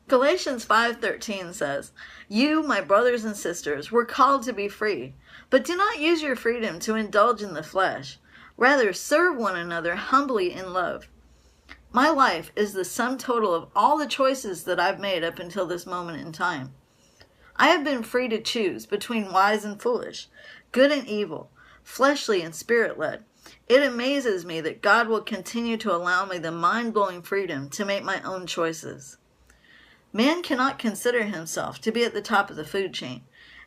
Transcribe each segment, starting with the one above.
Galatians 5:13 says, "You, my brothers and sisters, were called to be free, but do not use your freedom to indulge in the flesh. Rather, serve one another humbly in love." My life is the sum total of all the choices that I've made up until this moment in time. I have been free to choose between wise and foolish, good and evil, fleshly and spirit-led. It amazes me that God will continue to allow me the mind-blowing freedom to make my own choices. Man cannot consider himself to be at the top of the food chain.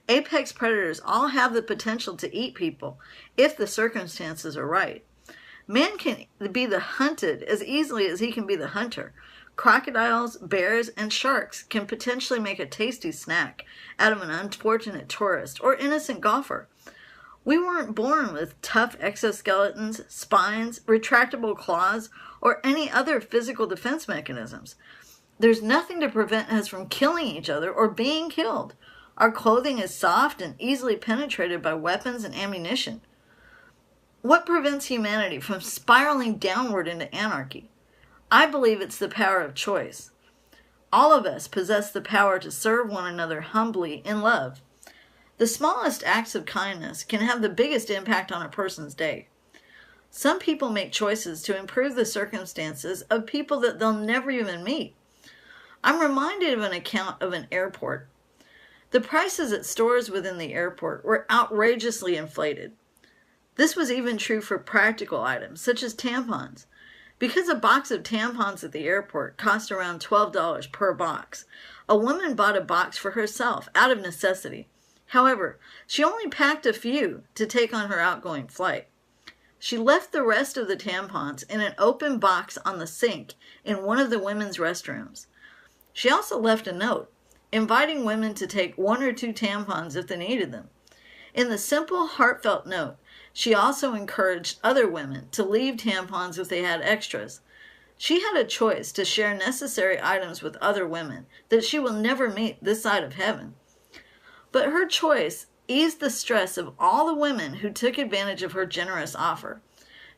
Apex predators all have the potential to eat people if the circumstances are right. Man can be the hunted as easily as he can be the hunter. Crocodiles, bears, and sharks can potentially make a tasty snack out of an unfortunate tourist or innocent golfer. We weren't born with tough exoskeletons, spines, retractable claws, or any other physical defense mechanisms. There's nothing to prevent us from killing each other or being killed. Our clothing is soft and easily penetrated by weapons and ammunition. What prevents humanity from spiraling downward into anarchy? I believe it's the power of choice. All of us possess the power to serve one another humbly in love. The smallest acts of kindness can have the biggest impact on a person's day. Some people make choices to improve the circumstances of people that they'll never even meet. I'm reminded of an account of an airport. The prices at stores within the airport were outrageously inflated. This was even true for practical items, such as tampons. Because a box of tampons at the airport cost around $12 per box, a woman bought a box for herself out of necessity. However, she only packed a few to take on her outgoing flight. She left the rest of the tampons in an open box on the sink in one of the women's restrooms. She also left a note, inviting women to take 1 or 2 tampons if they needed them. In the simple, heartfelt note, she also encouraged other women to leave tampons if they had extras. She had a choice to share necessary items with other women that she will never meet this side of heaven. But her choice eased the stress of all the women who took advantage of her generous offer.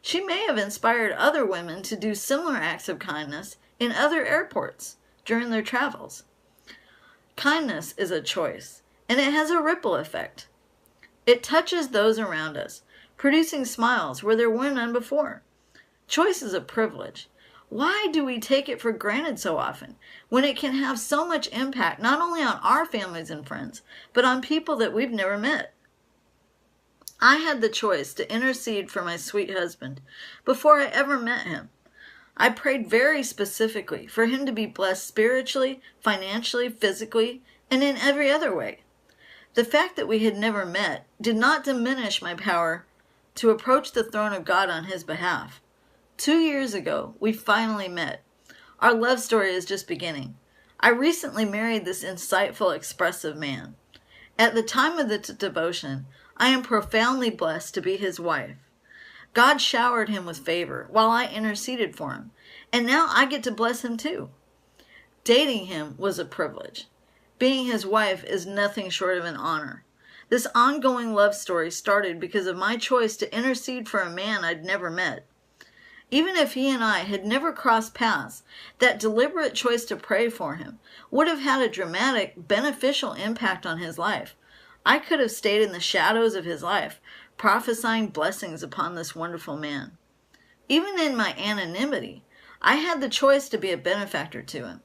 She may have inspired other women to do similar acts of kindness in other airports during their travels. Kindness is a choice, and it has a ripple effect. It touches those around us, producing smiles where there were none before. Choice is a privilege. Why do we take it for granted so often, when it can have so much impact not only on our families and friends, but on people that we've never met? I had the choice to intercede for my sweet husband before I ever met him. I prayed very specifically for him to be blessed spiritually, financially, physically, and in every other way. The fact that we had never met did not diminish my power to approach the throne of God on his behalf. 2 years ago, we finally met. Our love story is just beginning. I recently married this insightful, expressive man. At the time of the devotion, I am profoundly blessed to be his wife. God showered him with favor while I interceded for him, and now I get to bless him too. Dating him was a privilege. Being his wife is nothing short of an honor. This ongoing love story started because of my choice to intercede for a man I'd never met. Even if he and I had never crossed paths, that deliberate choice to pray for him would have had a dramatic, beneficial impact on his life. I could have stayed in the shadows of his life, prophesying blessings upon this wonderful man. Even in my anonymity, I had the choice to be a benefactor to him.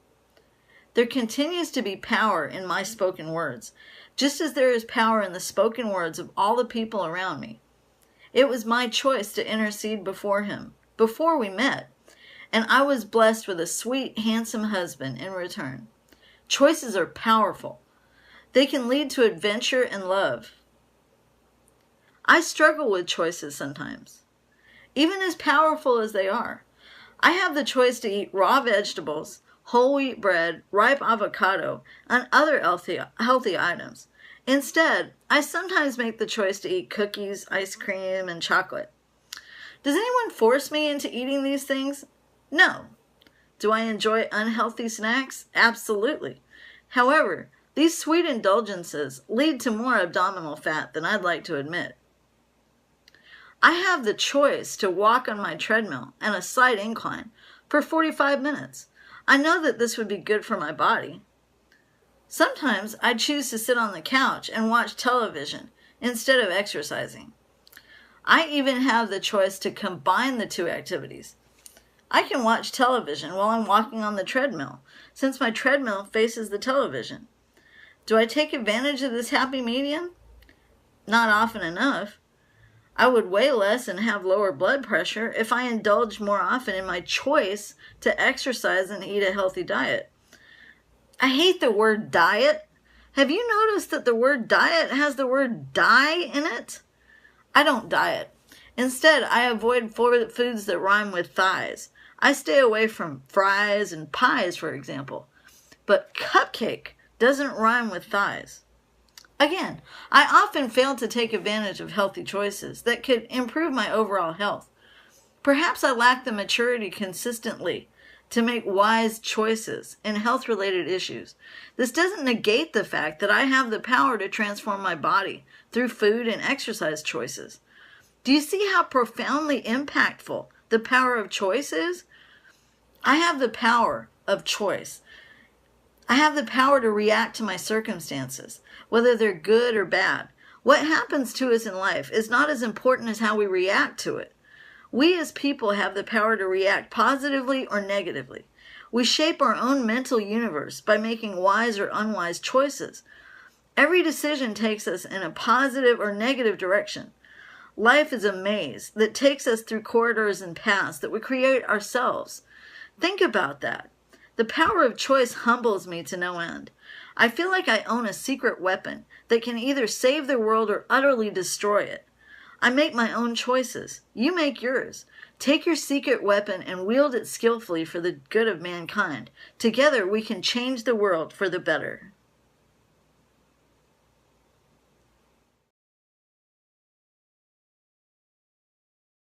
There continues to be power in my spoken words, just as there is power in the spoken words of all the people around me. It was my choice to intercede before him, before we met, and I was blessed with a sweet, handsome husband in return. Choices are powerful. They can lead to adventure and love. I struggle with choices sometimes. Even as powerful as they are, I have the choice to eat raw vegetables, whole wheat bread, ripe avocado, and other healthy items. Instead, I sometimes make the choice to eat cookies, ice cream, and chocolate. Does anyone force me into eating these things? No. Do I enjoy unhealthy snacks? Absolutely. However, these sweet indulgences lead to more abdominal fat than I'd like to admit. I have the choice to walk on my treadmill and a slight incline for 45 minutes. I know that this would be good for my body. Sometimes I choose to sit on the couch and watch television instead of exercising. I even have the choice to combine the two activities. I can watch television while I'm walking on the treadmill, since my treadmill faces the television. Do I take advantage of this happy medium? Not often enough. I would weigh less and have lower blood pressure if I indulged more often in my choice to exercise and eat a healthy diet. I hate the word diet. Have you noticed that the word diet has the word die in it? I don't diet. Instead, I avoid foods that rhyme with thighs. I stay away from fries and pies, for example. But cupcake doesn't rhyme with thighs. Again, I often fail to take advantage of healthy choices that could improve my overall health. Perhaps I lack the maturity consistently to make wise choices in health-related issues. This doesn't negate the fact that I have the power to transform my body through food and exercise choices. Do you see how profoundly impactful the power of choice is? I have the power of choice. I have the power to react to my circumstances, whether they're good or bad. What happens to us in life is not as important as how we react to it. We as people have the power to react positively or negatively. We shape our own mental universe by making wise or unwise choices. Every decision takes us in a positive or negative direction. Life is a maze that takes us through corridors and paths that we create ourselves. Think about that. The power of choice humbles me to no end. I feel like I own a secret weapon that can either save the world or utterly destroy it. I make my own choices. You make yours. Take your secret weapon and wield it skillfully for the good of mankind. Together we can change the world for the better.